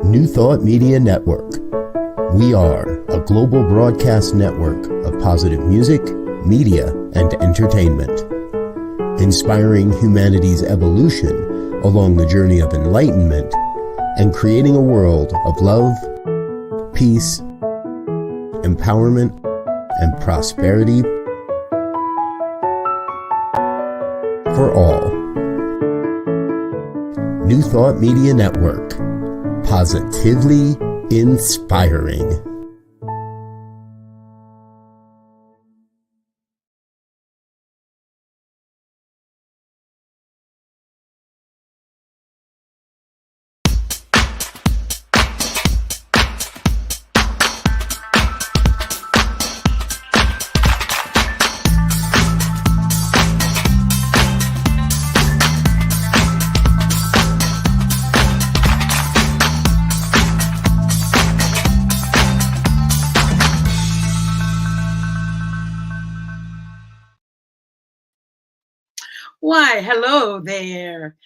New Thought Media Network. We are a global broadcast network of positive music, media, and entertainment, inspiring humanity's evolution along the journey of enlightenment and creating a world of love, peace, empowerment, and prosperity for all. New Thought Media Network. Positively inspiring. Why, hello there.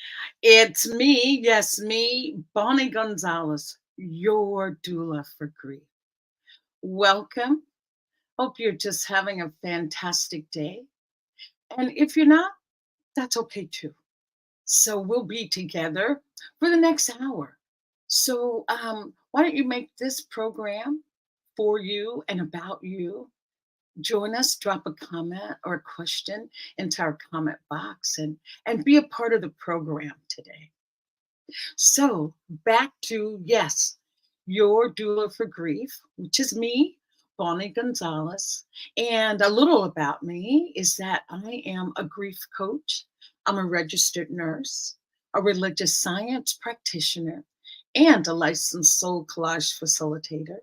It's me, yes, me, Bonnie Gonzalez, your doula for grief. Welcome. Hope you're just having a fantastic day. And if you're not, that's okay too. So we'll be together for the next hour. So why don't you make this program for you and about you? Join us, drop a comment or a question into our comment box and be a part of the program today. So back to, yes, your doula for grief, which is me, Bonnie Gonzalez. And a little about me is that I am a grief coach. I'm a registered nurse, a religious science practitioner, and a licensed soul collage facilitator.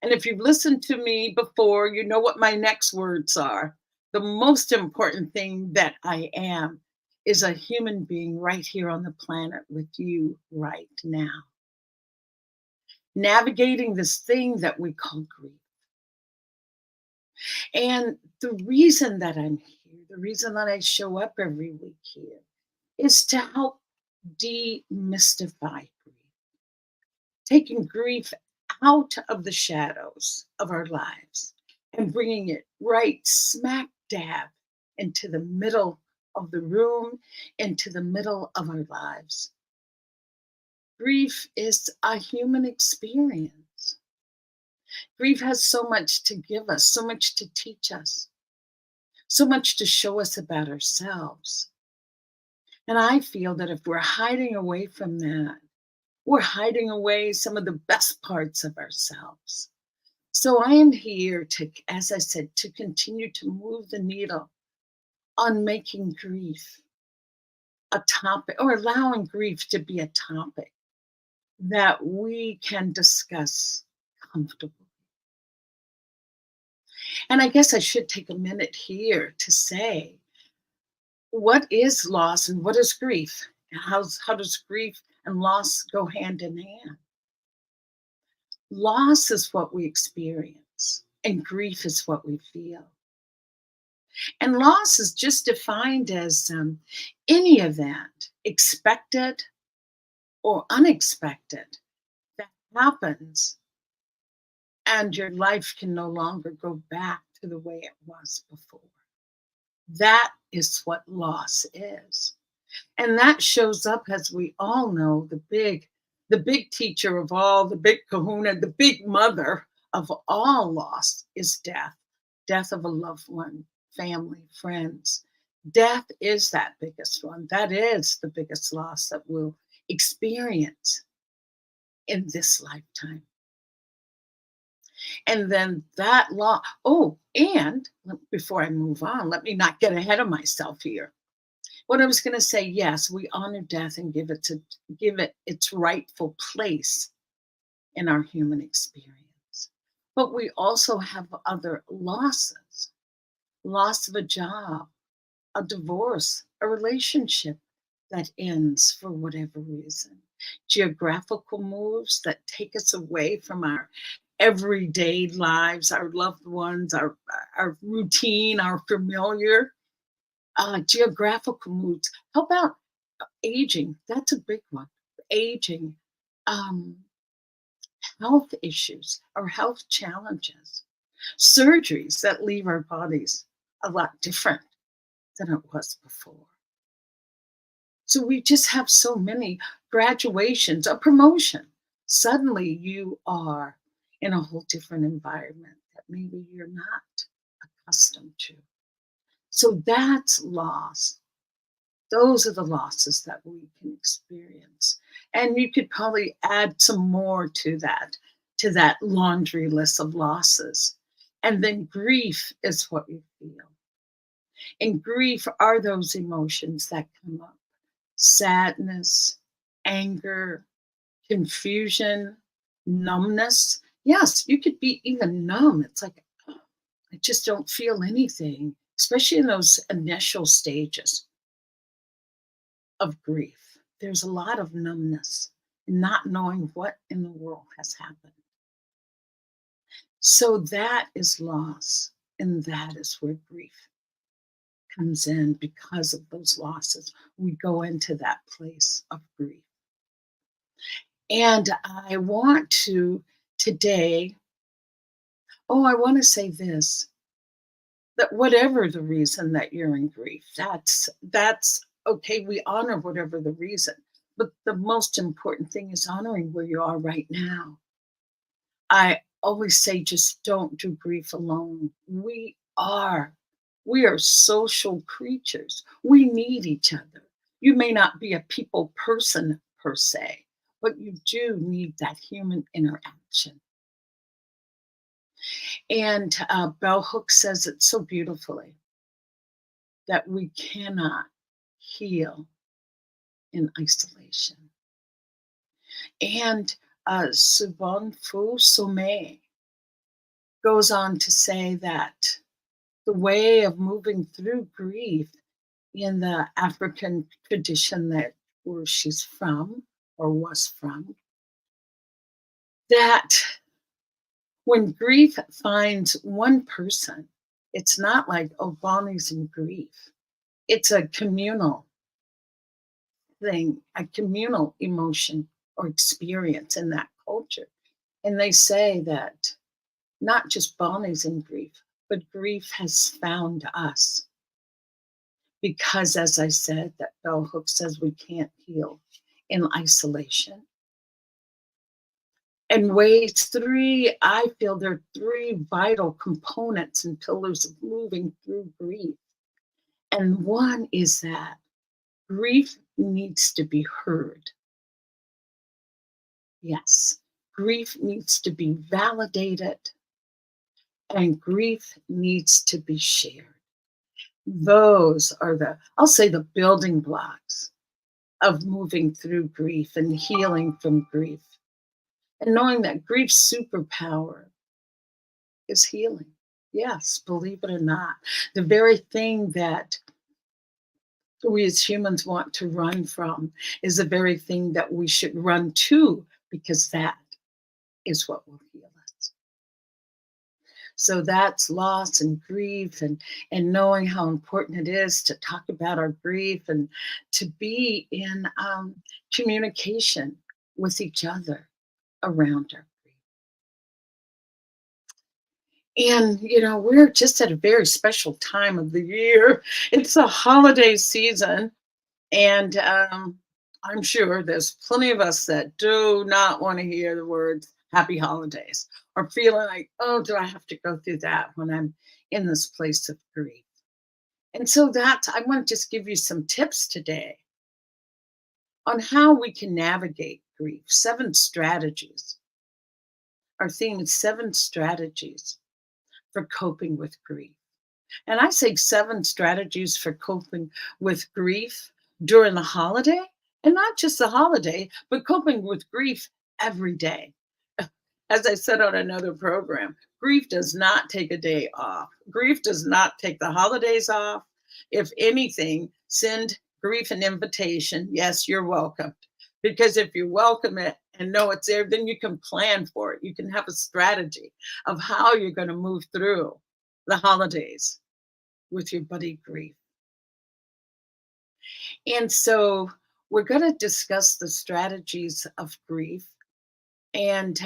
And if you've listened to me before, you know what my next words are. The most important thing that I am is a human being right here on the planet with you right now. Navigating this thing that we call grief. And the reason that I'm here, the reason that I show up every week here is to help demystify grief. Taking grief out of the shadows of our lives and bringing it right smack dab into the middle of the room, into the middle of our lives. Grief is a human experience. Grief has so much to give us, so much to teach us, so much to show us about ourselves. And I feel that if we're hiding away from that, we're hiding away some of the best parts of ourselves. So I am here to, as I said, to continue to move the needle on making grief a topic, or allowing grief to be a topic that we can discuss comfortably. And I guess I should take a minute here to say, what is loss and what is grief? How does grief and loss go hand in hand? Loss is what we experience, and grief is what we feel. And loss is just defined as any event, expected or unexpected, that happens, and your life can no longer go back to the way it was before. That is what loss is. And that shows up, as we all know, the big teacher of all, the big kahuna, the big mother of all loss is death. Death of a loved one, family, friends. Death is that biggest one. That is the biggest loss that we'll experience in this lifetime. And then that loss, and before I move on, let me not get ahead of myself here. What I was going to say, yes, we honor death and give it its rightful place in our human experience. But we also have other losses. Loss of a job, a divorce, a relationship that ends for whatever reason. Geographical moves that take us away from our everyday lives, our loved ones, our routine, our familiar. Geographical moves. How about aging? That's a big one. aging, um, health issues or health challenges, surgeries that leave our bodies a lot different than it was before. So we just have so many graduations, a promotion. Suddenly you are in a whole different environment that maybe you're not accustomed to. So that's loss. Those are the losses that we can experience. And you could probably add some more to that laundry list of losses. And then grief is what you feel. And grief are those emotions that come up: sadness, anger, confusion, numbness. Yes, you could be even numb. It's like, "Oh, I just don't feel anything," especially in those initial stages of grief. There's a lot of numbness, not knowing what in the world has happened. So that is loss, and that is where grief comes in because of those losses. We go into that place of grief. And I want to today, oh, I want to say this, that whatever the reason that you're in grief, that's okay. We honor whatever the reason. But the most important thing is honoring where you are right now. I always say just don't do grief alone. We are social creatures. We need each other. You may not be a people person per se, but you do need that human interaction. And Bell Hooks says it so beautifully that we cannot heal in isolation. And Subon Fu Somé goes on to say that the way of moving through grief in the African tradition that where she's from or was from, that when grief finds one person, it's not like, oh, Bonnie's in grief. It's a communal thing, a communal emotion or experience in that culture. And they say that not just Bonnie's in grief, but grief has found us. Because, as I said, that bell hook says we can't heal in isolation. And ways three, I feel there are three vital components and pillars of moving through grief. And one is that grief needs to be heard. Yes, grief needs to be validated, and grief needs to be shared. Those are I'll say, the building blocks of moving through grief and healing from grief. And knowing that grief's superpower is healing. Yes, believe it or not. The very thing that we as humans want to run from is the very thing that we should run to, because that is what will heal us. So that's loss and grief, and knowing how important it is to talk about our grief and to be in communication with each other around our grief. And, we're just at a very special time of the year. It's the holiday season. And I'm sure there's plenty of us that do not want to hear the words happy holidays, or feeling like, oh, do I have to go through that when I'm in this place of grief? And so I want to just give you some tips today on how we can navigate grief. 7 strategies. Our theme is 7 strategies for coping with grief. And I say 7 strategies for coping with grief during the holiday, and not just the holiday, but coping with grief every day. As I said on another program, grief does not take a day off. Grief does not take the holidays off. If anything, send grief an invitation. Yes, you're welcome. Because if you welcome it and know it's there, then you can plan for it. You can have a strategy of how you're going to move through the holidays with your buddy grief. And so We're going to discuss the strategies of grief. And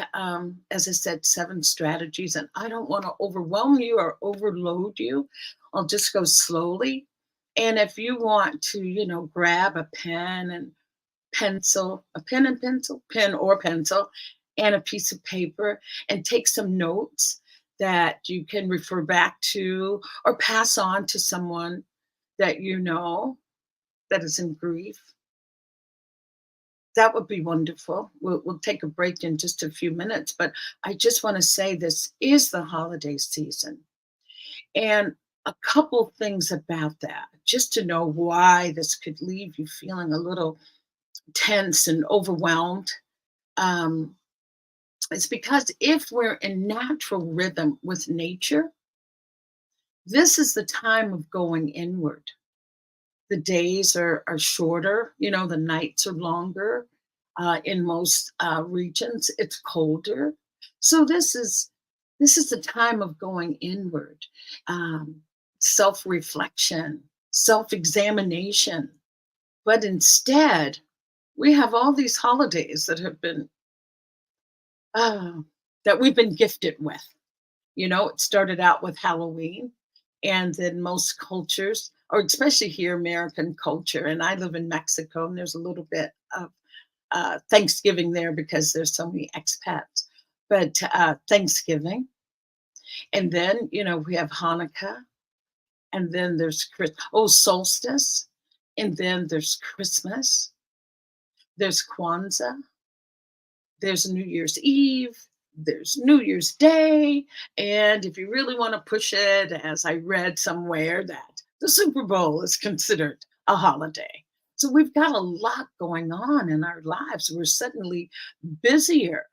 as I said, 7 strategies. And I don't want to overwhelm you or overload you. I'll just go slowly. And if you want to, grab a pen and pencil, a pen and pencil, pen or pencil, and a piece of paper, and take some notes that you can refer back to or pass on to someone that you know that is in grief, that would be wonderful. We'll take a break in just a few minutes, but I just want to say this is the holiday season. And a couple things about that, just to know why this could leave you feeling a little tense and overwhelmed. Um, it's because if we're in natural rhythm with nature, this is the time of going inward. The days are shorter, the nights are longer. In most regions, it's colder. So this is the time of going inward, um, self-reflection, self-examination. But instead, we have all these holidays that have been uh, that we've been gifted with. It started out with Halloween, and then most cultures, or especially here, American culture, and I live in Mexico, and there's a little bit of Thanksgiving there because there's so many expats. But Thanksgiving, and then we have Hanukkah, and then there's solstice, and then there's Christmas, there's Kwanzaa, there's New Year's Eve, there's New Year's Day, and if you really want to push it, as I read somewhere, that the Super Bowl is considered a holiday. So we've got a lot going on in our lives. We're suddenly busier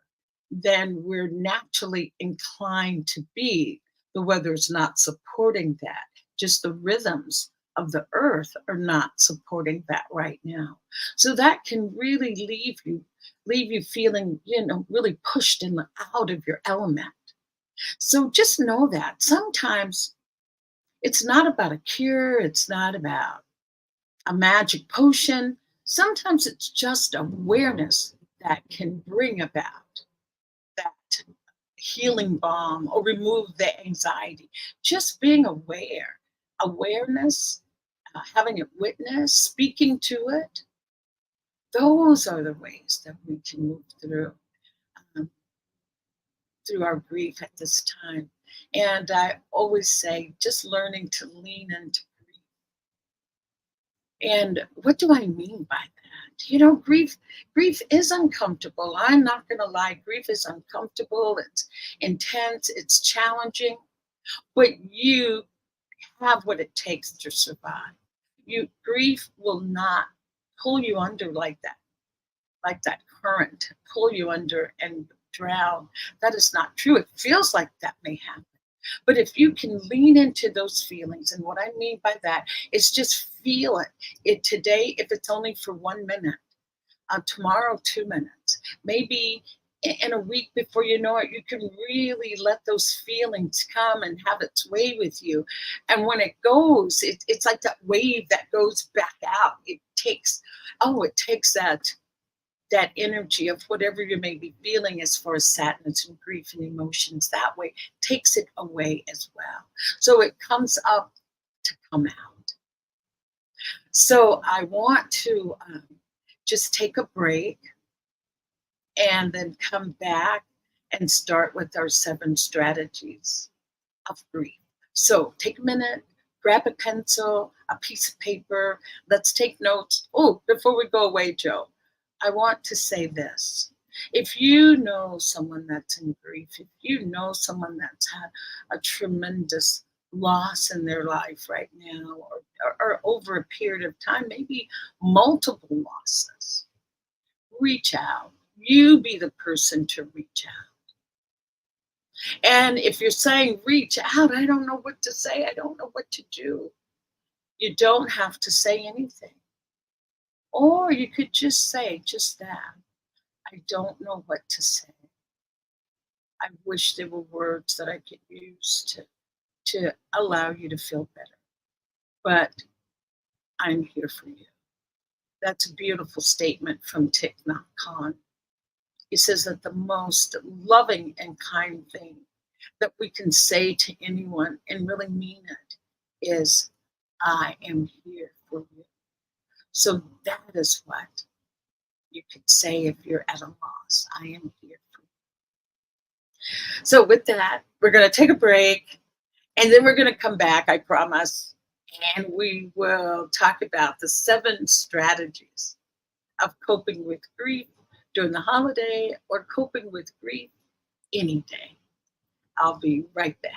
than we're naturally inclined to be. The weather's not supporting that. Just the rhythms of the earth are not supporting that right now. So that can really leave you feeling, really pushed in the out of your element. So just know that sometimes it's not about a cure, it's not about a magic potion. Sometimes it's just awareness that can bring about that healing balm or remove the anxiety. Just being aware, awareness, having it witnessed, speaking to it, those are the ways that we can move um, through our grief at this time. And I always say, just learning to lean into grief. And what do I mean by that? Grief is uncomfortable. I'm not going to lie. Grief is uncomfortable. It's intense. It's challenging. But you have what it takes to survive. Grief will not pull you under like that current, pull you under and drown. That is not true. It feels like that may happen. But if you can lean into those feelings, and what I mean by that is just feel it. It today, if it's only for 1 minute, tomorrow 2 minutes, maybe in a week before you know it, you can really let those feelings come and have its way with you. And when it goes, it's like that wave that goes back out. It takes that energy of whatever you may be feeling as far as sadness and grief and emotions that way, takes it away as well. So it comes up to come out. So I want to just take a break and then come back and start with our 7 strategies of grief. So take a minute, grab a pencil, a piece of paper. Let's take notes. Oh, before we go away, Joe, I want to say this. If you know someone that's in grief, if you know someone that's had a tremendous loss in their life right now, or over a period of time, maybe multiple losses, reach out. You be the person to reach out. And if you're saying reach out, I don't know what to say, I don't know what to do, you don't have to say anything. Or you could just say just that. I don't know what to say. I wish there were words that I could use to allow you to feel better. But I'm here for you. That's a beautiful statement from Thich Nhat Hanh. He says that the most loving and kind thing that we can say to anyone and really mean it is, I am here for you. So that is what you could say if you're at a loss. I am here for you. So with that, we're going to take a break and then we're going to come back, I promise. And we will talk about the 7 strategies of coping with grief during the holiday or coping with grief any day. I'll be right back.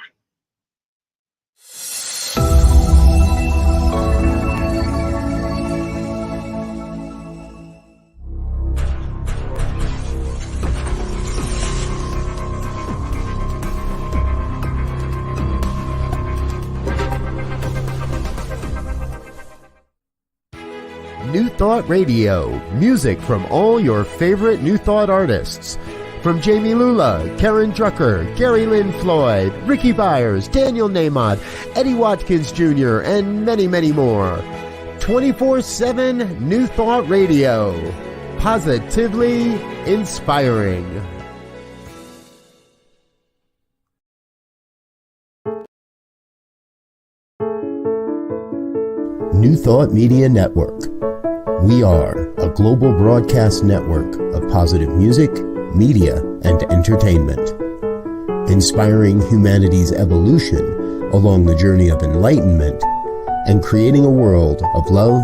New Thought Radio, music from all your favorite New Thought artists. From Jamie Lula, Karen Drucker, Gary Lynn Floyd, Ricky Byers, Daniel Nahmod, Eddie Watkins Jr., and many, many more. 24/7 New Thought Radio. Positively inspiring. New Thought Media Network. We are a global broadcast network of positive music, media, and entertainment, inspiring humanity's evolution along the journey of enlightenment and creating a world of love,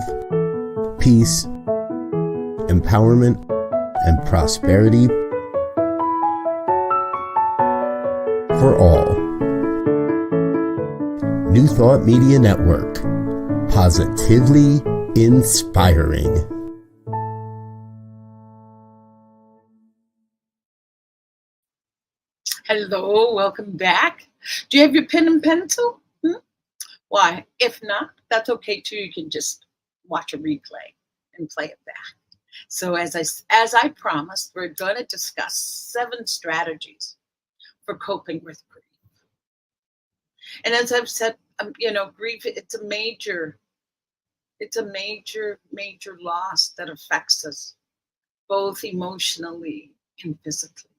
peace, empowerment, and prosperity for all. New Thought Media Network. Positively inspiring. Hello, welcome back. Do you have your pen and pencil? Why? If not, that's okay too. You can just watch a replay and play it back. So as I promised, we're going to discuss 7 strategies for coping with grief. And as I've said, grief, it's a major loss that affects us both emotionally and physically.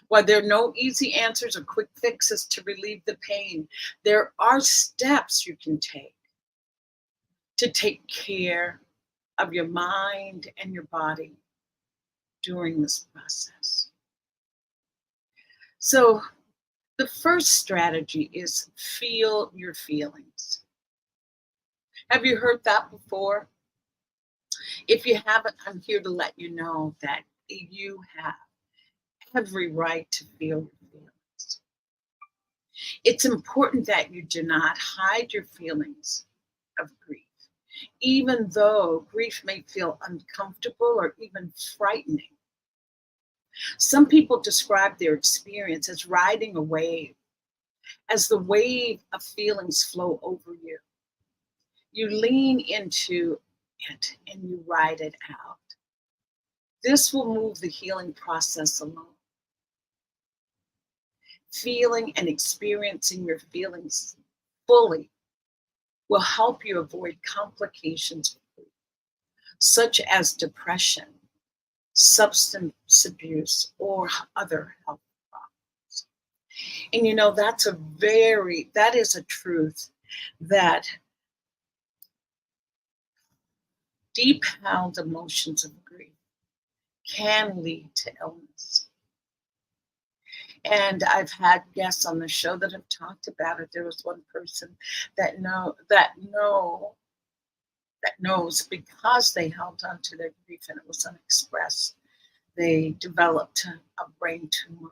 While there are no easy answers or quick fixes to relieve the pain, there are steps you can take to take care of your mind and your body during this process. So the first strategy is feel your feelings. Have you heard that before? If you haven't, I'm here to let you know that you have every right to feel your feelings. It's important that you do not hide your feelings of grief, even though grief may feel uncomfortable or even frightening. Some people describe their experience as riding a wave, as the wave of feelings flow over you. You lean into it and you ride it out. This will move the healing process along. Feeling and experiencing your feelings fully will help you avoid complications, such as depression, substance abuse, or other health problems. And that is a truth that deep held emotions of grief can lead to illness. And I've had guests on the show that have talked about it. There was one person that knows because they held on to their grief and it was unexpressed, they developed a brain tumor.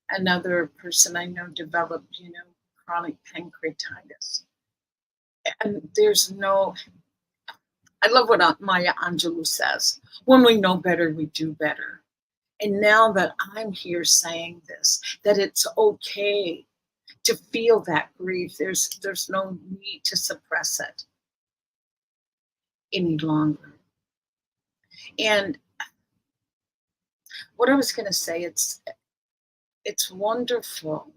Another person I know developed, chronic pancreatitis. And I love what Maya Angelou says, when we know better, we do better. And now that I'm here saying this, that it's okay to feel that grief, there's no need to suppress it any longer. And what I was going to say, it's wonderful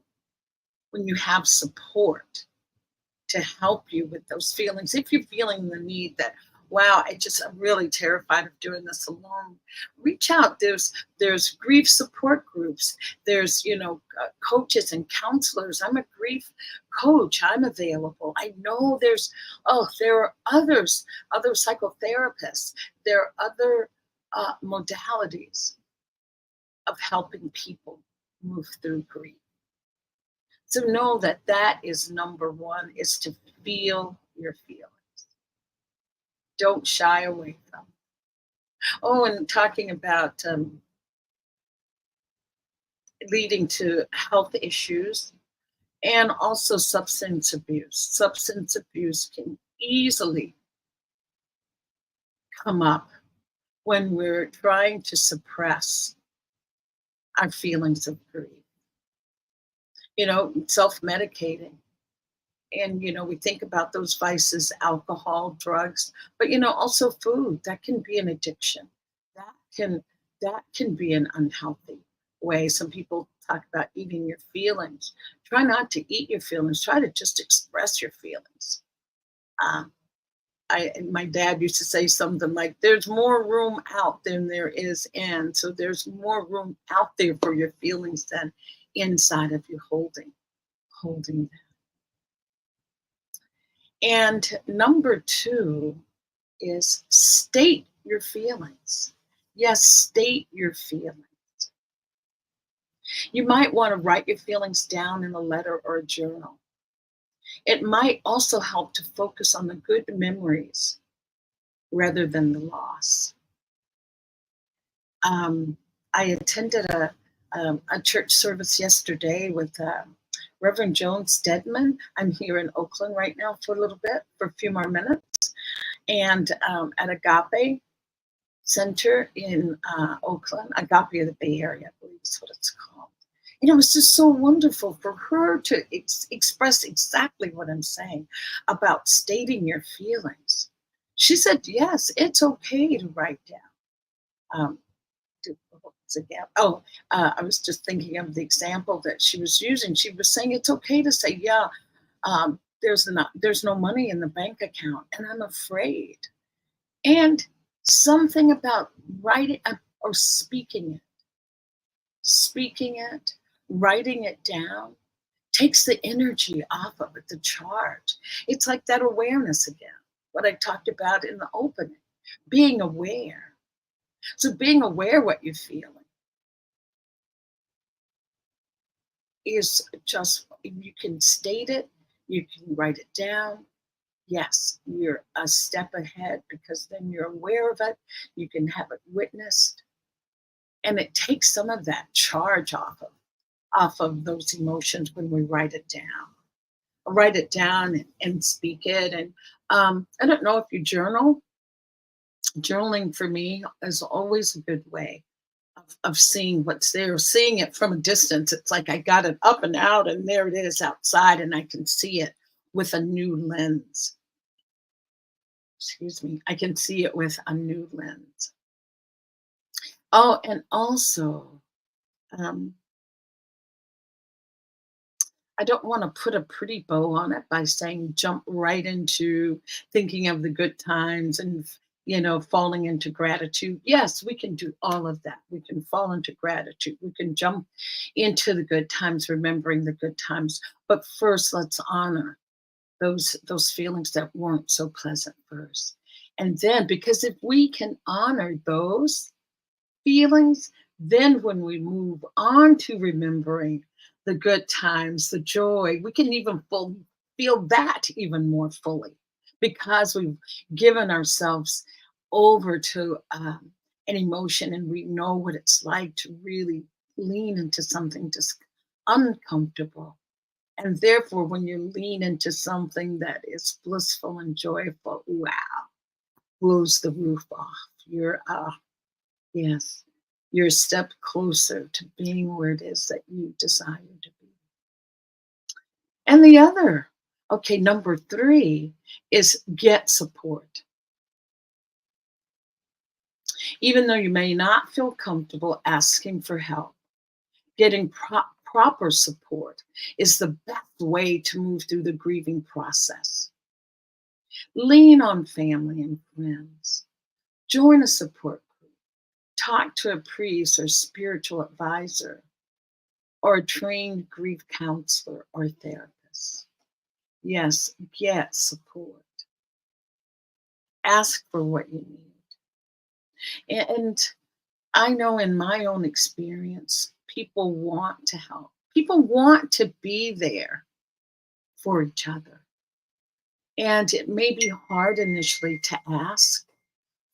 when you have support to help you with those feelings. If you're feeling the need that, wow, I'm really terrified of doing this alone. Reach out. There's grief support groups. There's coaches and counselors. I'm a grief coach. I'm available. I know there are other psychotherapists. There are other modalities of helping people move through grief. So know that that is number one, is to feel your feelings. Don't shy away from them. Oh, and talking about leading to health issues and also substance abuse. Substance abuse can easily come up when we're trying to suppress our feelings of grief. Self-medicating. And we think about those vices, alcohol, drugs, but also food. That can be an addiction. That can that can be an unhealthy way. Some people talk about eating your feelings. Try not to eat your feelings. Try to just express your feelings. Um, my dad used to say something like, "There's more room out than there is in." So there's more room out there for your feelings than inside of you holding them. And number two is state your feelings. Yes, state your feelings. You might want to write your feelings down in a letter or a journal. It might also help to focus on the good memories rather than the loss. Um, I attended a church service yesterday with Reverend Joan Stedman. I'm here in Oakland right now for a little bit, for a few more minutes. And at Agape Center in Oakland, Agape of the Bay Area, I believe is what it's called. It was just so wonderful for her to express exactly what I'm saying about stating your feelings. She said, yes, it's okay to write down. Um, I was just thinking of the example that she was using. She was saying it's okay to say, yeah, there's no money in the bank account, and I'm afraid. And something about writing or speaking it, writing it down, takes the energy off of it, the charge. It's like that awareness again, what I talked about in the opening, being aware. So being aware what you're feeling is just, you can state it, you can write it down. Yes, you're a step ahead because then you're aware of it, you can have it witnessed, and it takes some of that charge off of those emotions when we write it down. Write it down and speak it. And I don't know if you journal. Journaling for me is always a good way of seeing what's there, seeing it from a distance. It's like I got it up and out, and there it is outside, and I can see it with a new lens. Excuse me. I can see it with a new lens. Oh, and also, um, I don't want to put a pretty bow on it by saying jump right into thinking of the good times and falling into gratitude. Yes, we can do all of that. We can fall into gratitude. We can jump into the good times, remembering the good times. But first, let's honor those feelings that weren't so pleasant first. And then, because if we can honor those feelings, then when we move on to remembering the good times, the joy, we can even feel that even more fully because we've given ourselves over to an emotion, and we know what it's like to really lean into something just uncomfortable. And therefore, when you lean into something that is blissful and joyful, wow, blows the roof off. Yes, you're a step closer to being where it is that you desire to be. And number three is get support. Even though you may not feel comfortable asking for help, getting proper support is the best way to move through the grieving process. Lean on family and friends. Join a support group. Talk to a priest or spiritual advisor or a trained grief counselor or therapist. Yes, get support. Ask for what you need. And I know in my own experience, people want to help. People want to be there for each other. And it may be hard initially to ask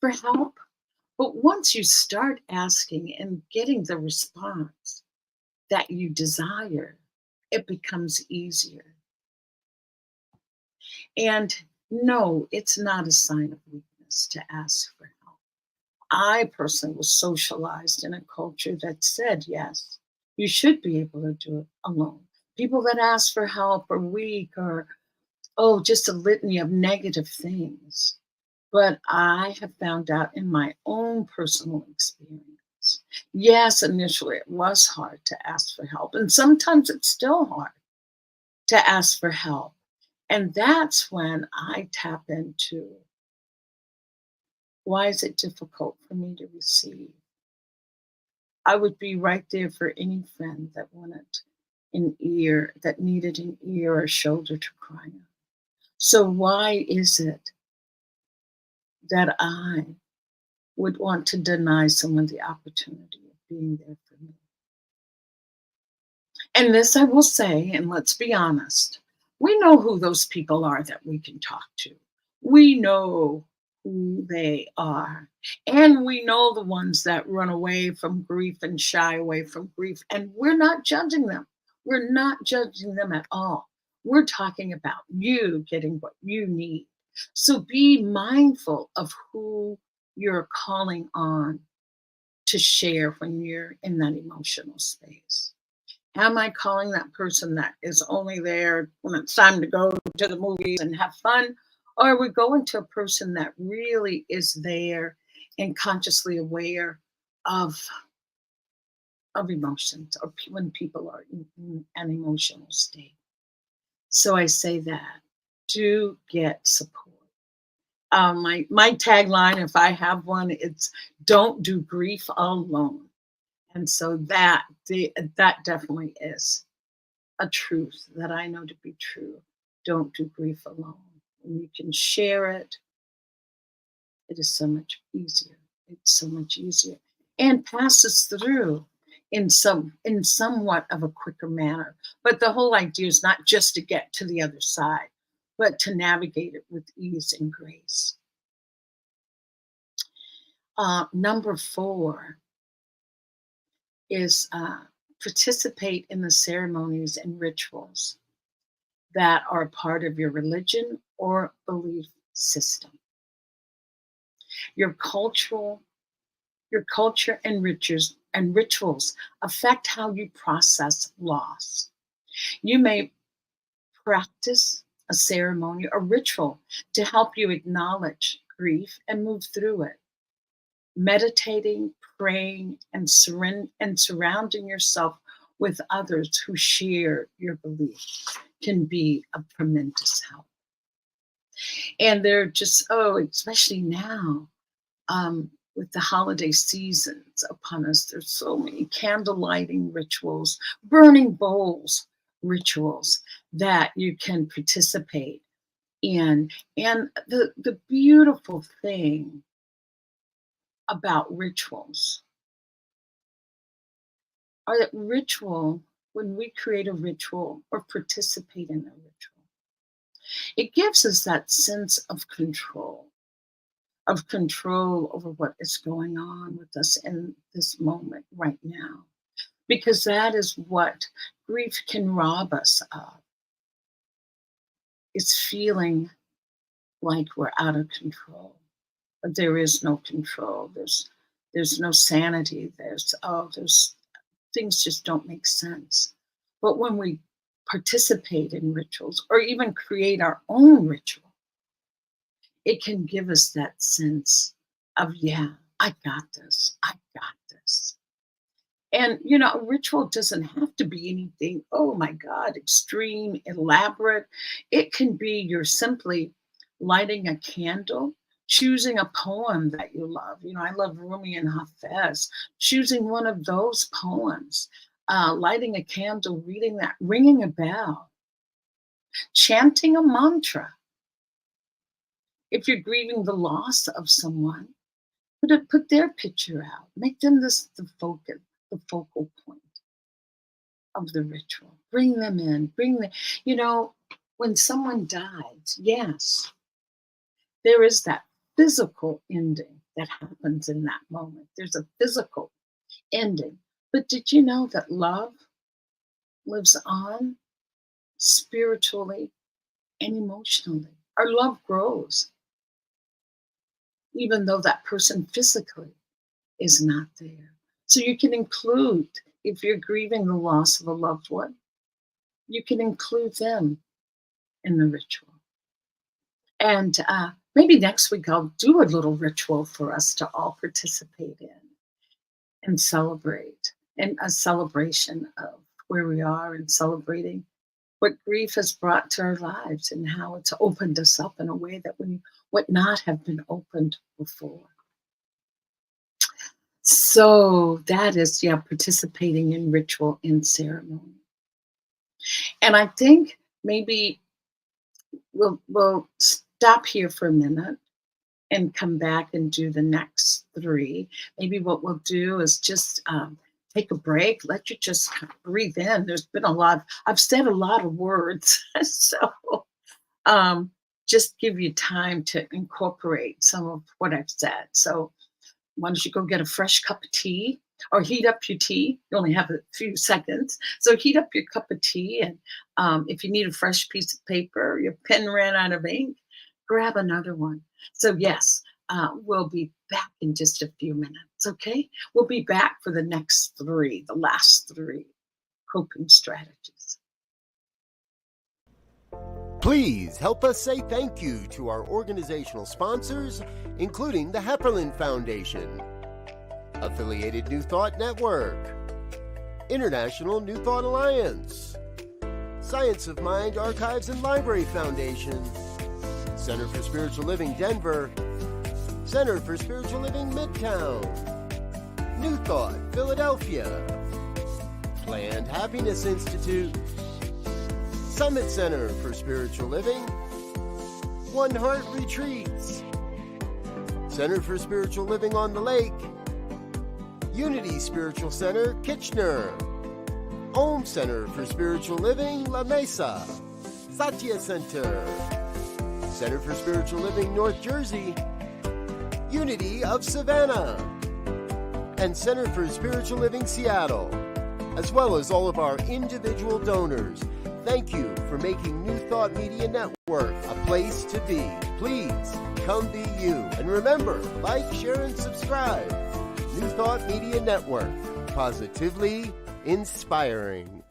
for help, but once you start asking and getting the response that you desire, it becomes easier. And no, it's not a sign of weakness to ask for help. I personally was socialized in a culture that said, yes, you should be able to do it alone. People that ask for help are weak or, oh, just a litany of negative things. But I have found out in my own personal experience, yes, initially it was hard to ask for help. And sometimes it's still hard to ask for help. And that's when I tap into, why is it difficult for me to receive? I would be right there for any friend that wanted an ear, that needed an ear or shoulder to cry on. So why is it that I would want to deny someone the opportunity of being there for me? And this I will say, and let's be honest, we know who those people are that we can talk to. We know who they are. And we know the ones that run away from grief and shy away from grief. And we're not judging them. We're not judging them at all. We're talking about you getting what you need. So be mindful of who you're calling on to share when you're in that emotional space. Am I calling that person that is only there when it's time to go to the movies and have fun? Or are we going to a person that really is there and consciously aware of, of emotions or when people are in an emotional state? So I say that, do get support. My tagline, if I have one, it's don't do grief alone. And so that definitely is a truth that I know to be true. Don't do grief alone. When you can share it, it is so much easier. It's so much easier. And passes through in somewhat of a quicker manner. But the whole idea is not just to get to the other side, but to navigate it with ease and grace. Number 4 is participate in the ceremonies and rituals that are part of your religion or belief system. Your culture and rituals affect how you process loss. You may practice a ceremony or ritual to help you acknowledge grief and move through it. Meditating, praying, and surrounding yourself with others who share your beliefs can be a tremendous help. And they're just, especially now, with the holiday seasons upon us, there's so many candle lighting rituals, burning bowls rituals that you can participate in. And the beautiful thing about rituals are that when we create a ritual or participate in a ritual, it gives us that sense of control over what is going on with us in this moment right now. Because that is what grief can rob us of. It's feeling like we're out of control. But there is no control. There's no sanity. There's things just don't make sense. But when we participate in rituals or even create our own ritual, it can give us that sense of, yeah, I got this. I got this. And, a ritual doesn't have to be anything, oh my God, extreme, elaborate. It can be you're simply lighting a candle, choosing a poem that you love. I love Rumi and Hafez. Choosing one of those poems, lighting a candle, reading that, ringing a bell, chanting a mantra. If you're grieving the loss of someone, put their picture out. Make them the focal point of the ritual. Bring them in. When someone dies, yes, there is that physical ending that happens in that moment. There's a physical ending. But did you know that love lives on spiritually and emotionally? Our love grows, even though that person physically is not there. So you can include, if you're grieving the loss of a loved one, you can include them in the ritual. And maybe next week I'll do a little ritual for us to all participate in and celebrate, and a celebration of where we are and celebrating what grief has brought to our lives and how it's opened us up in a way that we would not have been opened before. So that is, participating in ritual and ceremony. And I think maybe we'll stop here for a minute and come back and do the next 3. Maybe what we'll do is just take a break, let you just breathe in. There's been I've said a lot of words. So just give you time to incorporate some of what I've said. So why don't you go get a fresh cup of tea or heat up your tea? You only have a few seconds. So heat up your cup of tea. And if you need a fresh piece of paper, your pen ran out of ink, grab another one. So yes, we'll be back in just a few minutes, okay? We'll be back for the next 3, the last 3 coping strategies. Please help us say thank you to our organizational sponsors, including the Hepperlin Foundation, Affiliated New Thought Network, International New Thought Alliance, Science of Mind Archives and Library Foundation, Center for Spiritual Living Denver, Center for Spiritual Living Midtown, New Thought Philadelphia, Planned Happiness Institute, Summit Center for Spiritual Living, One Heart Retreats, Center for Spiritual Living on the Lake, Unity Spiritual Center Kitchener, Om Center for Spiritual Living La Mesa, Satya Center, Center for Spiritual Living North Jersey, Unity of Savannah, and Center for Spiritual Living Seattle, as well as all of our individual donors. Thank you for making New Thought Media Network a place to be. Please come be you. And remember, like, share, and subscribe. New Thought Media Network, positively inspiring.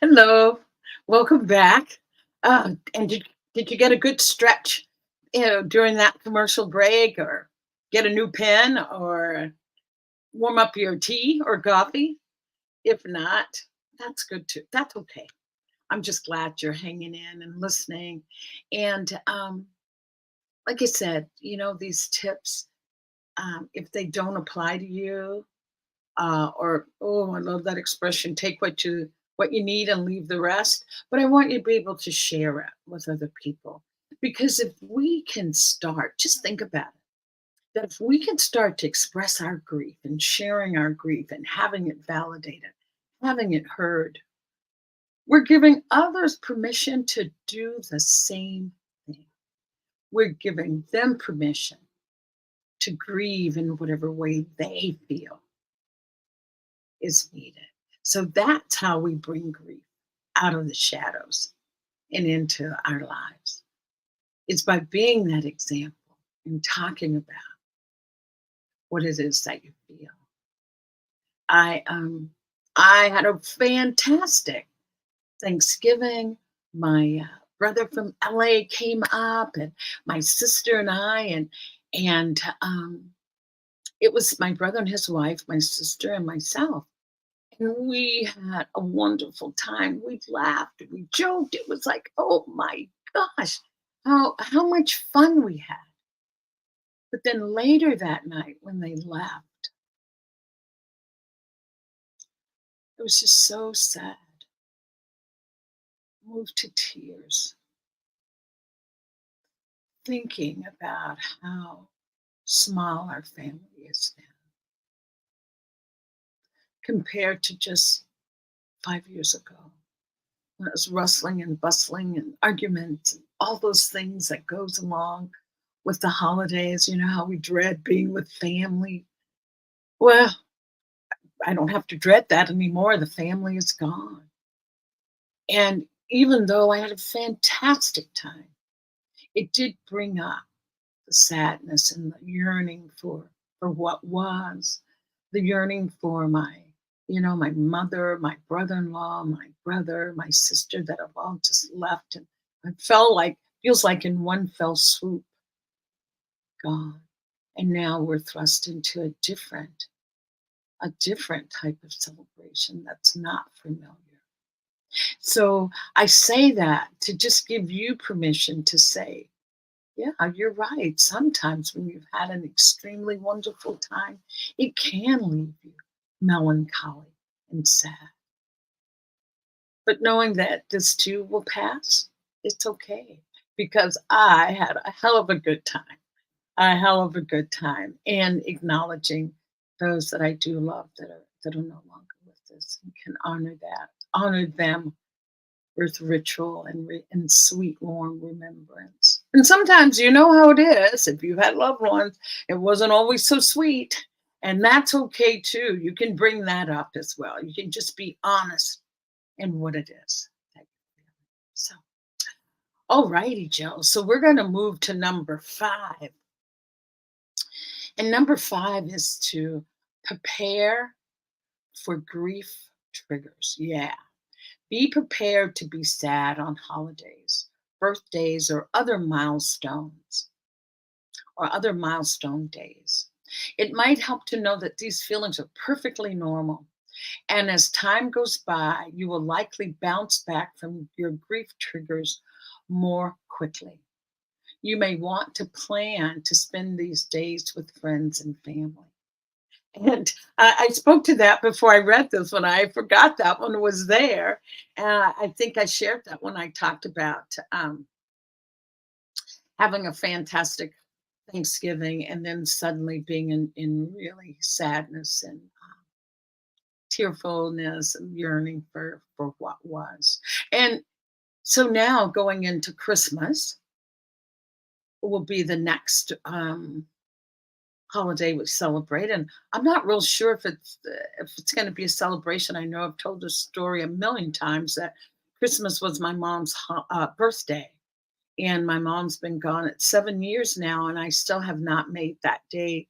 Hello, welcome back. And did you get a good stretch, during that commercial break, or get a new pen, or warm up your tea or coffee? If not, that's good too. That's okay. I'm just glad you're hanging in and listening. And like I said, these tips, if they don't apply to you, I love that expression, take what you need and leave the rest. But I want you to be able to share it with other people. Because if we can start, just think about it, that if we can start to express our grief and sharing our grief and having it validated, having it heard, we're giving others permission to do the same thing. We're giving them permission to grieve in whatever way they feel is needed. So that's how we bring grief out of the shadows and into our lives. It's by being that example and talking about what it is that you feel. I had a fantastic Thanksgiving. My brother from LA came up, and my sister and I, and it was my brother and his wife, my sister and myself. And we had a wonderful time. We laughed, we joked. It was like, oh my gosh, how much fun we had. But then later that night when they left, it was just so sad, moved to tears, thinking about how small our family is now compared to just 5 years ago when it was rustling and bustling and arguments and all those things that goes along with the holidays. You know how we dread being with family. Well, I don't have to dread that anymore. The family is gone. And even though I had a fantastic time, it did bring up the sadness and the yearning for what was, the yearning for my mother, my brother-in-law, my brother, my sister that have all just left, and I feels like in one fell swoop, gone. And now we're thrust into a different type of celebration that's not familiar. So I say that to just give you permission to say, yeah, you're right. Sometimes when you've had an extremely wonderful time, it can leave you melancholy and sad. But knowing that this too will pass, it's okay because I had a hell of a good time, a hell of a good time, and acknowledging those that I do love that are no longer with us and can honor them with ritual and sweet, warm remembrance. And sometimes you know how it is. If you've had loved ones, it wasn't always so sweet. And that's okay too. You can bring that up as well. You can just be honest in what it is that you're feeling. So, all righty, Joe. So we're going to move to number 5. And number 5 is to prepare for grief triggers. Yeah. Be prepared to be sad on holidays, birthdays, or other milestone days. It might help to know that these feelings are perfectly normal. And as time goes by, you will likely bounce back from your grief triggers more quickly. You may want to plan to spend these days with friends and family. And I spoke to that before I read this one. I forgot that one was there. I think I shared that when I talked about having a fantastic Thanksgiving and then suddenly being in really sadness and tearfulness and yearning for what was. And so now going into Christmas will be the next holiday we celebrate, and I'm not real sure if it's going to be a celebration. I know I've told this story a million times that Christmas was my mom's birthday, and my mom's been gone at 7 years now, and I still have not made that day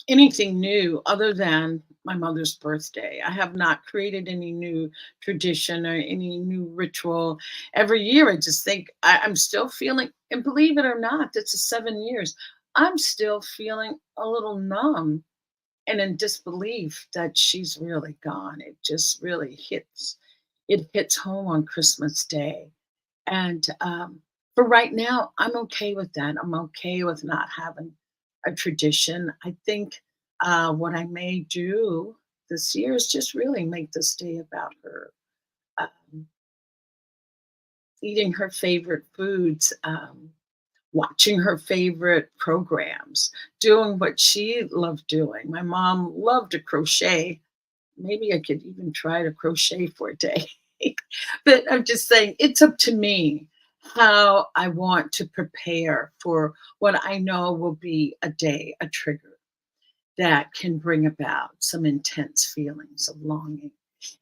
anything new other than my mother's birthday. I have not created any new tradition or any new ritual. Every year, I just think I'm still feeling, and believe it or not, this is 7 years. I'm still feeling a little numb and in disbelief that she's really gone. It just really hits. It hits home on Christmas Day, and for right now, I'm okay with that. I'm okay with not having a tradition. I think what I may do this year is just really make this day about her, um, eating her favorite foods, watching her favorite programs, doing what she loved doing. My mom loved to crochet. Maybe I could even try to crochet for a day. But I'm just saying, it's up to me how I want to prepare for what I know will be a day, a trigger that can bring about some intense feelings of longing.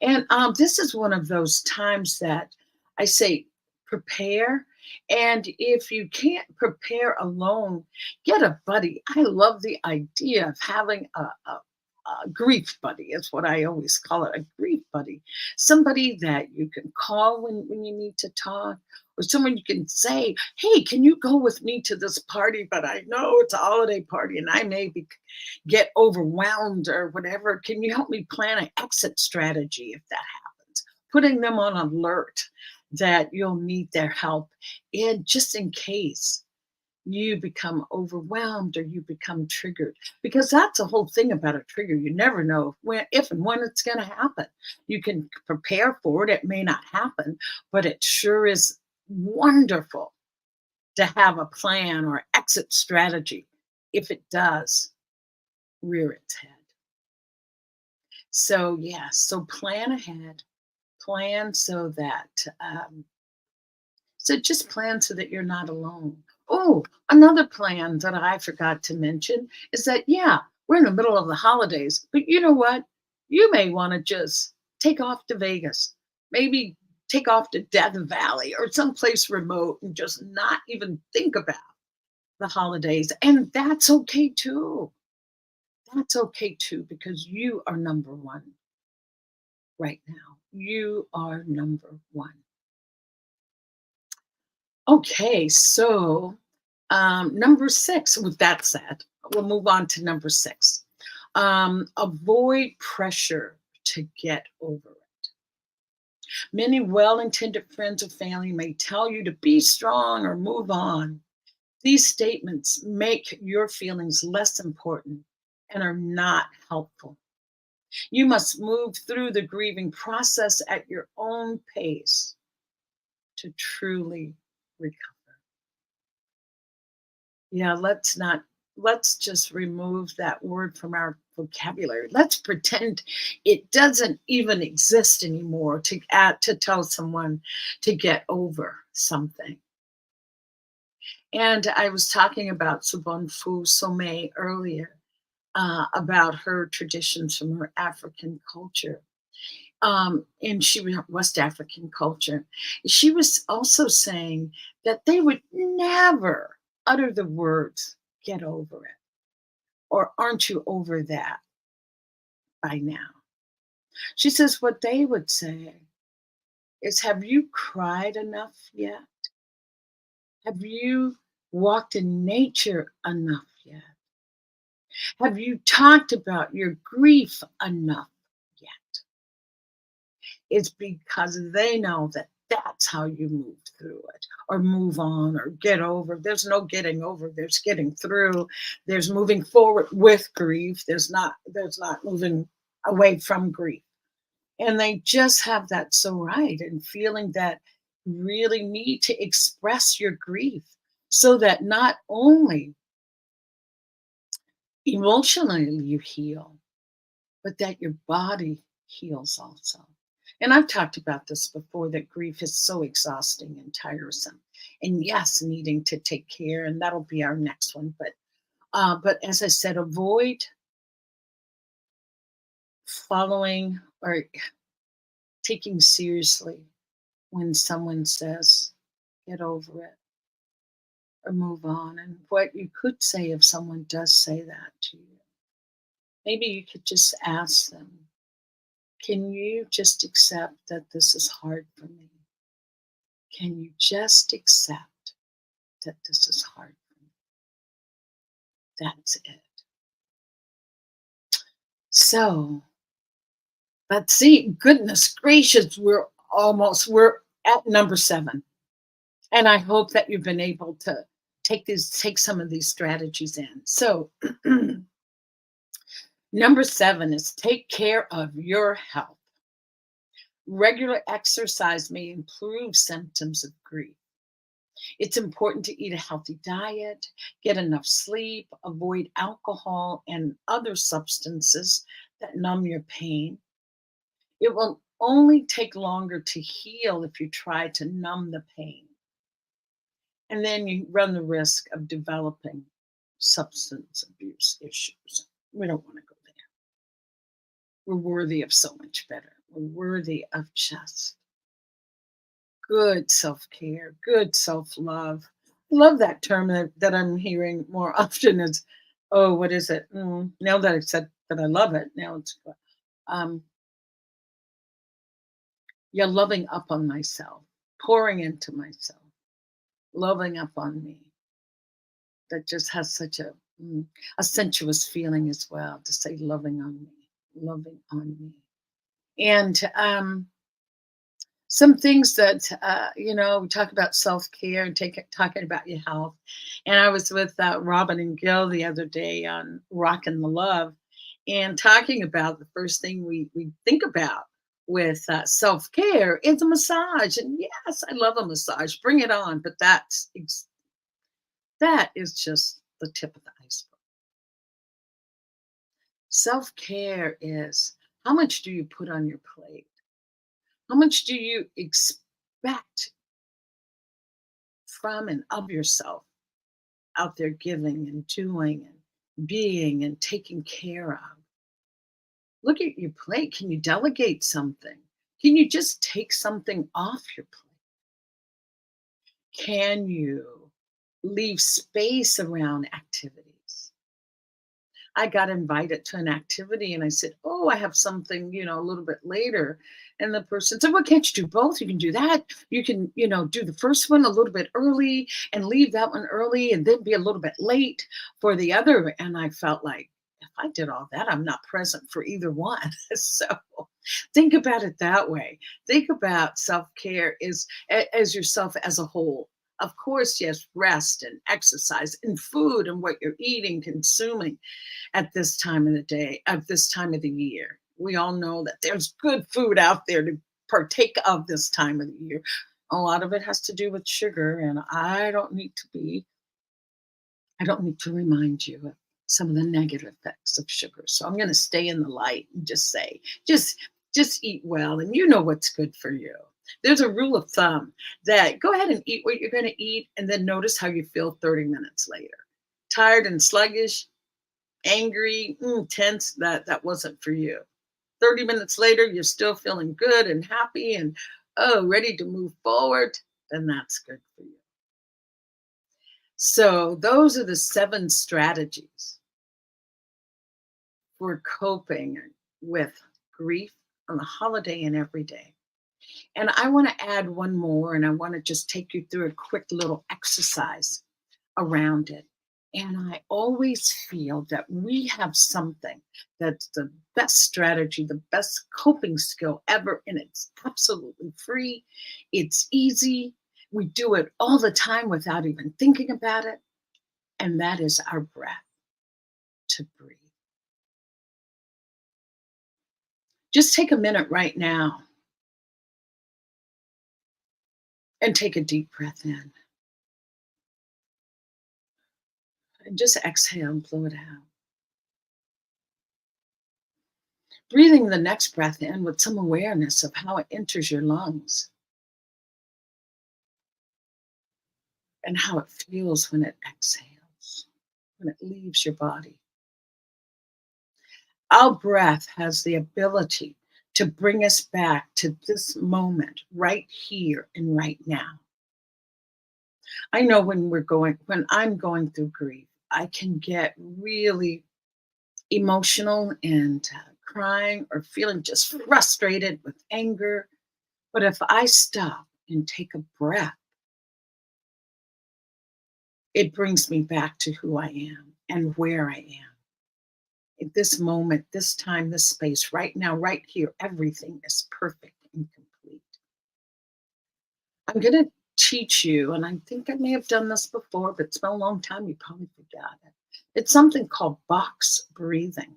And this is one of those times that I say, prepare. And if you can't prepare alone, get a buddy. I love the idea of having a grief buddy, is what I always call it, a grief buddy. Somebody that you can call when you need to talk, or someone you can say, hey, can you go with me to this party? But I know it's a holiday party and I may get overwhelmed or whatever. Can you help me plan an exit strategy if that happens? Putting them on alert that you'll need their help, and just in case you become overwhelmed or you become triggered, because that's the whole thing about a trigger. You never know when, if and when it's going to happen. You can prepare for it. It may not happen, but it sure is wonderful to have a plan or exit strategy if it does rear its head. So yeah, so plan ahead, plan so that so just plan so that you're not alone. Oh, another plan that I forgot to mention is that, yeah, we're in the middle of the holidays, but you know what? You may want to just take off to Vegas, maybe take off to Death Valley or someplace remote and just not even think about the holidays. And that's okay too. That's okay too, because you are number one right now. You are number one. Okay, so number six, with that said, we'll move on to number six. Avoid pressure to get over it. Many well intended friends or family may tell you to be strong or move on. These statements make your feelings less important and are not helpful. You must move through the grieving process at your own pace to truly recover. Yeah, let's just remove that word from our vocabulary. Let's pretend it doesn't even exist anymore to tell someone to get over something. And I was talking about Subon Fu Somé earlier, about her traditions from her African culture. And she was West African culture. She was also saying that they would never utter the words, get over it, or aren't you over that by now? She says what they would say is, have you cried enough yet? Have you walked in nature enough yet? Have you talked about your grief enough yet? It's because they know that that's how you move through it or move on or get over. There's no getting over, there's getting through. There's moving forward with grief. There's not moving away from grief. And they just have that so right, and feeling that you really need to express your grief so that not only emotionally you heal, but that your body heals also. And I've talked about this before, that grief is so exhausting and tiresome. And yes, needing to take care, and that'll be our next one. But as I said, avoid following or taking seriously when someone says, get over it or move on. And what you could say if someone does say that to you, maybe you could just ask them, can you just accept that this is hard for me? Can you just accept that this is hard for me? That's it. So let's see. Goodness gracious, we're at number seven. And I hope that you've been able to take some of these strategies in. So number seven is take care of your health. Regular exercise may improve symptoms of grief. It's important to eat a healthy diet, get enough sleep, avoid alcohol and other substances that numb your pain. It will only take longer to heal if you try to numb the pain. And then you run the risk of developing substance abuse issues. We don't want to go there. We're worthy of so much better. We're worthy of just good self-care, good self-love. Love that term that I'm hearing more often is, oh, what is it? Now that I've said that I love it, now it's, um, yeah, loving up on myself, pouring into myself, loving up on me. That just has such a sensuous feeling as well, to say loving on me, loving on me. And some things that we talk about self-care and talking about your health. And I was with Robin and Gil the other day on Rockin' the Love, and talking about the first thing we think about with self-care is a massage. And yes, I love a massage, bring it on, but that is just the tip of the iceberg. Self-care is, how much do you put on your plate? How much do you expect from and of yourself out there giving and doing and being and taking care of? Look at your plate. Can you delegate something? Can you just take something off your plate? Can you leave space around activities? I got invited to an activity and I said, "Oh, I have something, a little bit later." And the person said, "Well, can't you do both? You can do that. You can, do the first one a little bit early and leave that one early and then be a little bit late for the other." And I felt like, if I did all that, I'm not present for either one. So think about it that way. Think about self-care as yourself as a whole. Of course, yes, rest and exercise and food and what you're eating, consuming at this time of the day, at this time of the year. We all know that there's good food out there to partake of this time of the year. A lot of it has to do with sugar, and I don't need to remind you of some of the negative effects of sugar. So I'm going to stay in the light and just say, just eat well, and you know what's good for you. There's a rule of thumb that go ahead and eat what you're going to eat, and then notice how you feel 30 minutes later. Tired and sluggish, angry, tense, that wasn't for you. 30 minutes later, you're still feeling good and happy and ready to move forward, then that's good for you. So those are the 7 strategies for coping with grief on the holiday and every day. And I want to add one more, and I want to just take you through a quick little exercise around it. And I always feel that we have something that's the best strategy, the best coping skill ever. And it's absolutely free. It's easy. We do it all the time without even thinking about it. And that is our breath, to breathe. Just take a minute right now and take a deep breath in. And just exhale and blow it out. Breathing the next breath in with some awareness of how it enters your lungs and how it feels when it exhales, when it leaves your body. Our breath has the ability to bring us back to this moment right here and right now. I know when I'm going through grief, I can get really emotional and crying or feeling just frustrated with anger. But if I stop and take a breath, it brings me back to who I am and where I am. At this moment, this time, this space, right now, right here, everything is perfect and complete. I'm going to teach you, and I think I may have done this before, but it's been a long time, you probably forgot it. It's something called box breathing.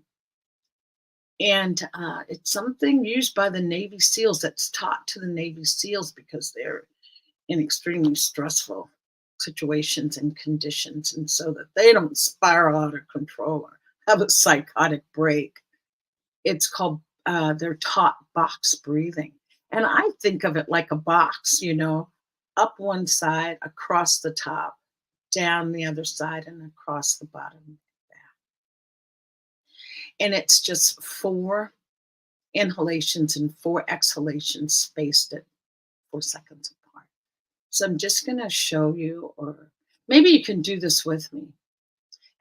And it's something used by the Navy SEALs, that's taught to the Navy SEALs because they're in extremely stressful situations and conditions, and so that they don't spiral out of control or have a psychotic break. It's called, they're taught box breathing. And I think of it like a box, up one side, across the top, down the other side, and across the bottom. And it's just 4 inhalations and 4 exhalations spaced at 4 seconds apart. So I'm just going to show you, or maybe you can do this with me.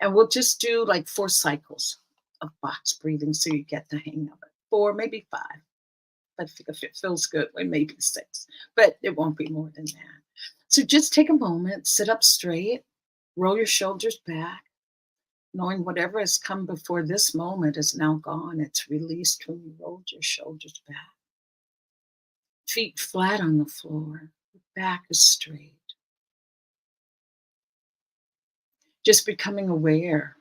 And we'll just do like 4 cycles of box breathing so you get the hang of it. 4, maybe 5. But if it feels good, well, maybe 6. But it won't be more than that. So just take a moment, sit up straight, roll your shoulders back, knowing whatever has come before this moment is now gone. It's released when you rolled your shoulders back. Feet flat on the floor, back is straight. Just becoming aware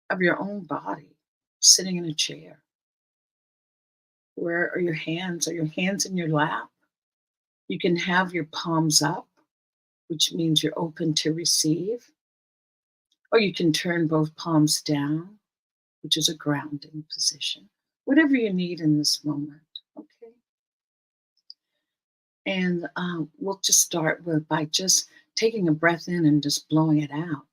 of your own body, sitting in a chair. Where are your hands? Are your hands in your lap? You can have your palms up, which means you're open to receive. Or you can turn both palms down, which is a grounding position. Whatever you need in this moment, okay? And we'll just start by just taking a breath in and just blowing it out.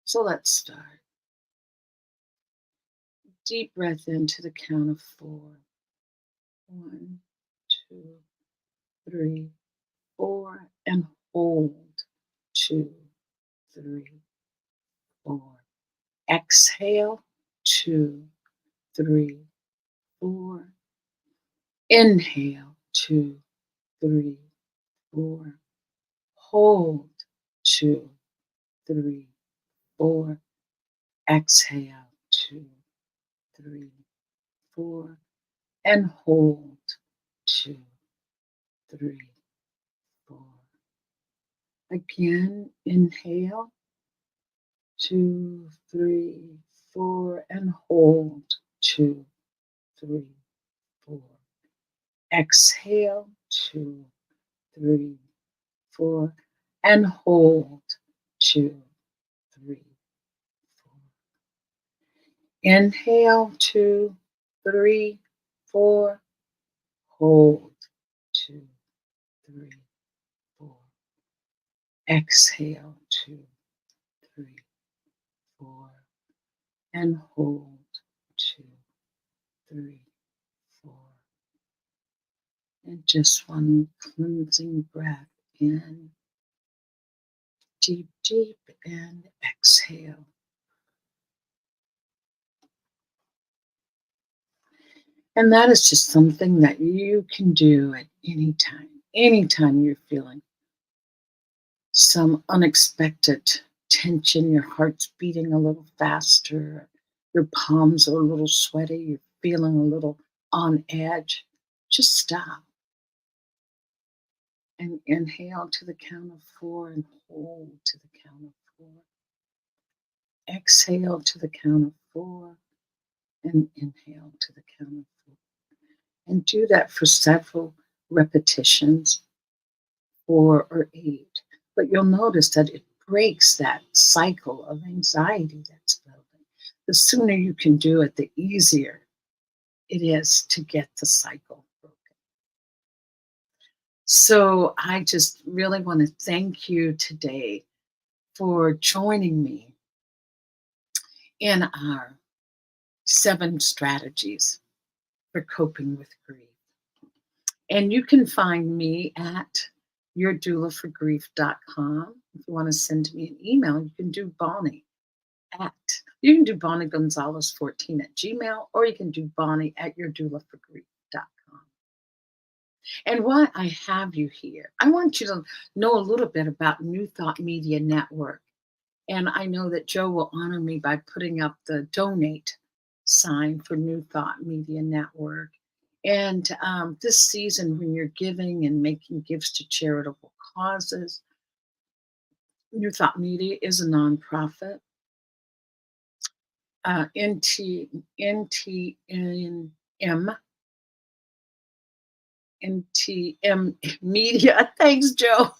So let's start. Deep breath into the count of 4. 1, 2, 3, 4, and hold. 2, 3, 4. Exhale. 2, 3, 4. Inhale. 2, 3, 4. Hold. 2, 3, 4. Exhale. 2, 3, 4. And hold. 2, 3, 4. Again, inhale. 2, 3, 4. And hold. 2, 3, 4. Exhale. 2, 3, 4. And hold. 2, 3, 4. Inhale. 2, 3, 4. Hold. 2, 3, 4. Exhale. 2, 3, 4. And hold. 2, 3, 4. And just one cleansing breath in. Deep, deep, and exhale. And that is just something that you can do at any time. Anytime you're feeling some unexpected tension, your heart's beating a little faster, your palms are a little sweaty, you're feeling a little on edge, just stop and inhale to the count of 4 and hold to the count of 4. Exhale to the count of 4 and inhale to the count of 4. And do that for several repetitions, 4 or 8. But you'll notice that it breaks that cycle of anxiety that's building. The sooner you can do it, the easier it is to get the cycle broken. So I just really want to thank you today for joining me in our 7 strategies for coping with grief. And you can find me at yourdoulaforgrief.com. If you want to send me an email, you can do you can do Bonnie Gonzalez 14 at Gmail, or you can do Bonnie at yourdoulaforgrief.com. And while I have you here, I want you to know a little bit about New Thought Media Network. And I know that Joe will honor me by putting up the donate sign for New Thought Media Network. And this season, when you're giving and making gifts to charitable causes, New Thought Media is a nonprofit. NTM Media. Thanks, Joe.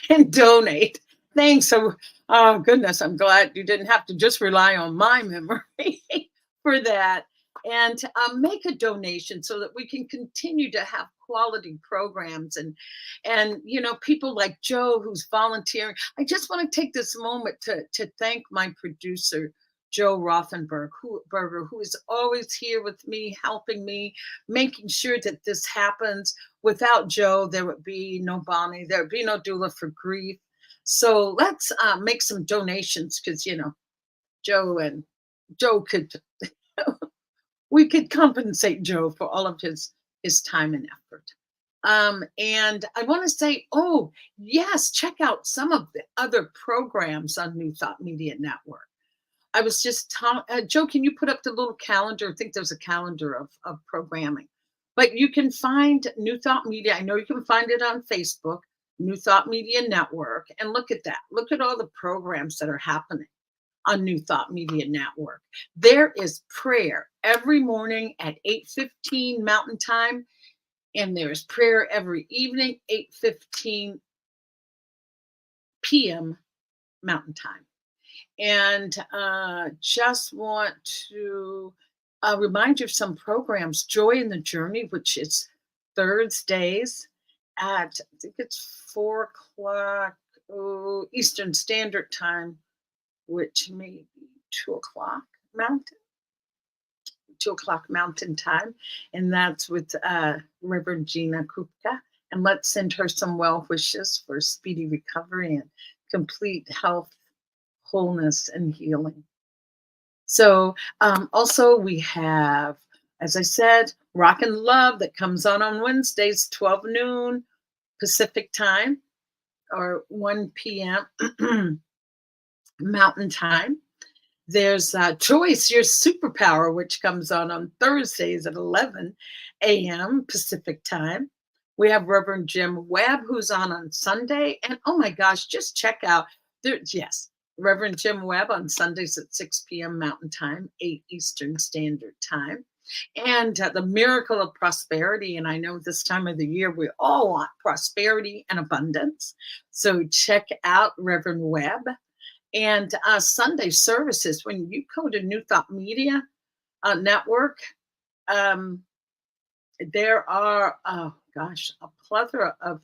And donate. Thanks. So, oh goodness, I'm glad you didn't have to just rely on my memory for that. And make a donation so that we can continue to have quality programs and people like Joe who's volunteering. I just want to take this moment to thank my producer Joe Rothenberg, who is always here with me, helping me, making sure that this happens. Without Joe, there would be no Bonnie, there would be no Doula for Grief. So let's make some donations because Joe could we could compensate Joe for all of his time and effort. And I want to say, oh yes, check out some of the other programs on New Thought Media Network. I was just Joe, can you put up the little calendar? I think there's a calendar of programming. But you can find New Thought Media. I know you can find it on Facebook, New Thought Media Network, and look at that. Look at all the programs that are happening on New Thought Media Network. There is prayer every morning at 8:15 Mountain Time, and there's prayer every evening, 8:15 p.m. Mountain Time. And just want to remind you of some programs. Joy in the Journey, which is Thursdays at, I think it's 4 o'clock Eastern Standard Time, which may be 2 o'clock Mountain, 2 o'clock Mountain Time. And that's with Reverend Gina Kupka. And let's send her some well wishes for speedy recovery and complete health, wholeness, and healing. So also we have, as I said, Rock and Love that comes on Wednesdays, 12 noon Pacific time or 1 p.m. Mountain Time. There's Choice, Your Superpower, which comes on Thursdays at 11 a.m. Pacific time. We have Reverend Jim Webb, who's on Sunday. And oh my gosh, just check out, Reverend Jim Webb on Sundays at 6 p.m. Mountain Time, 8 Eastern Standard Time. And the Miracle of Prosperity. And I know this time of the year, we all want prosperity and abundance. So check out Reverend Webb. And Sunday services, when you go to New Thought Media Network, there are, a plethora of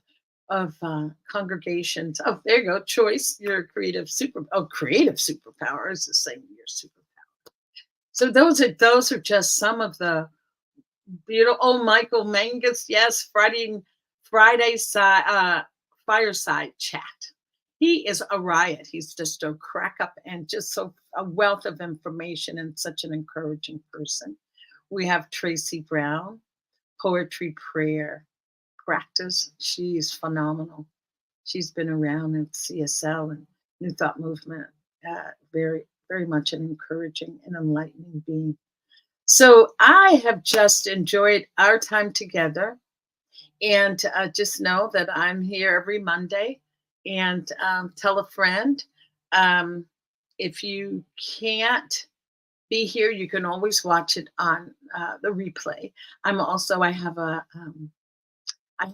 congregations. Oh, there you go. Choice, your creative superpower is the same your superpower. So those are just some of the beautiful. Oh, Michael Mangus, yes, Friday fireside chat. He is a riot. He's just a crack up and just so a wealth of information and such an encouraging person. We have Tracy Brown, Poetry Prayer Practice. She's phenomenal. She's been around in CSL and New Thought Movement. Very, very much an encouraging and enlightening being. So I have just enjoyed our time together, and just know that I'm here every Monday. And tell a friend. If you can't be here, you can always watch it on the replay. I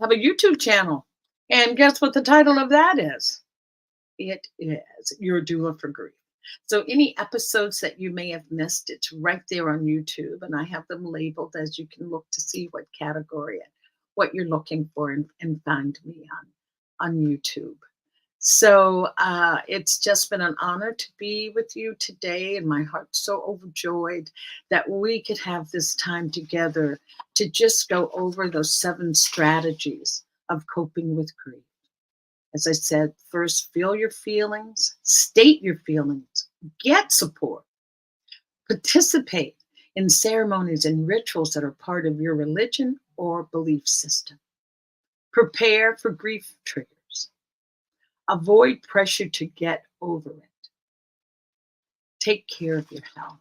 have a YouTube channel, and guess what the title of that is? It is Your Doula for Grief. So any episodes that you may have missed, it's right there on YouTube, and I have them labeled as you can look to see what category and what you're looking for, and find me on YouTube. So it's just been an honor to be with you today, and my heart's so overjoyed that we could have this time together to just go over those 7 strategies of coping with grief. As I said, first, feel your feelings, state your feelings, get support, participate in ceremonies and rituals that are part of your religion or belief system. Prepare for grief triggers. Avoid pressure to get over it. Take care of your health.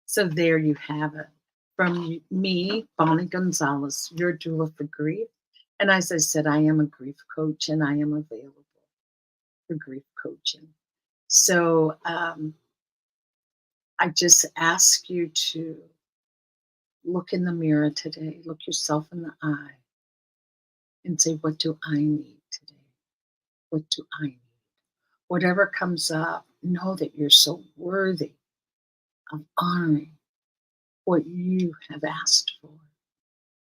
So there you have it. From me, Bonnie Gonzalez, your doula for grief. And as I said, I am a grief coach, and I am available for grief coaching. So I just ask you to look in the mirror today, look yourself in the eye, and say, what do I need today? What do I need? Whatever comes up, know that you're so worthy of honoring what you have asked for.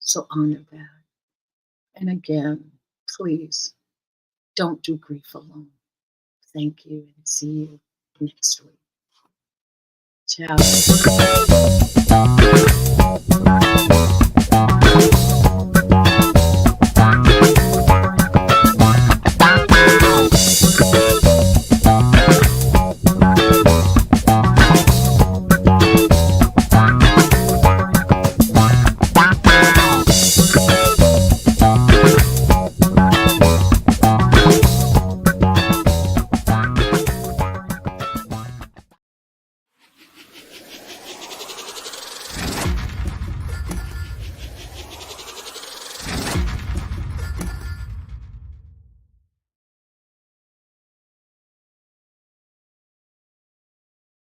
So honor that. And again, please don't do grief alone. Thank you, and see you next week. Ciao.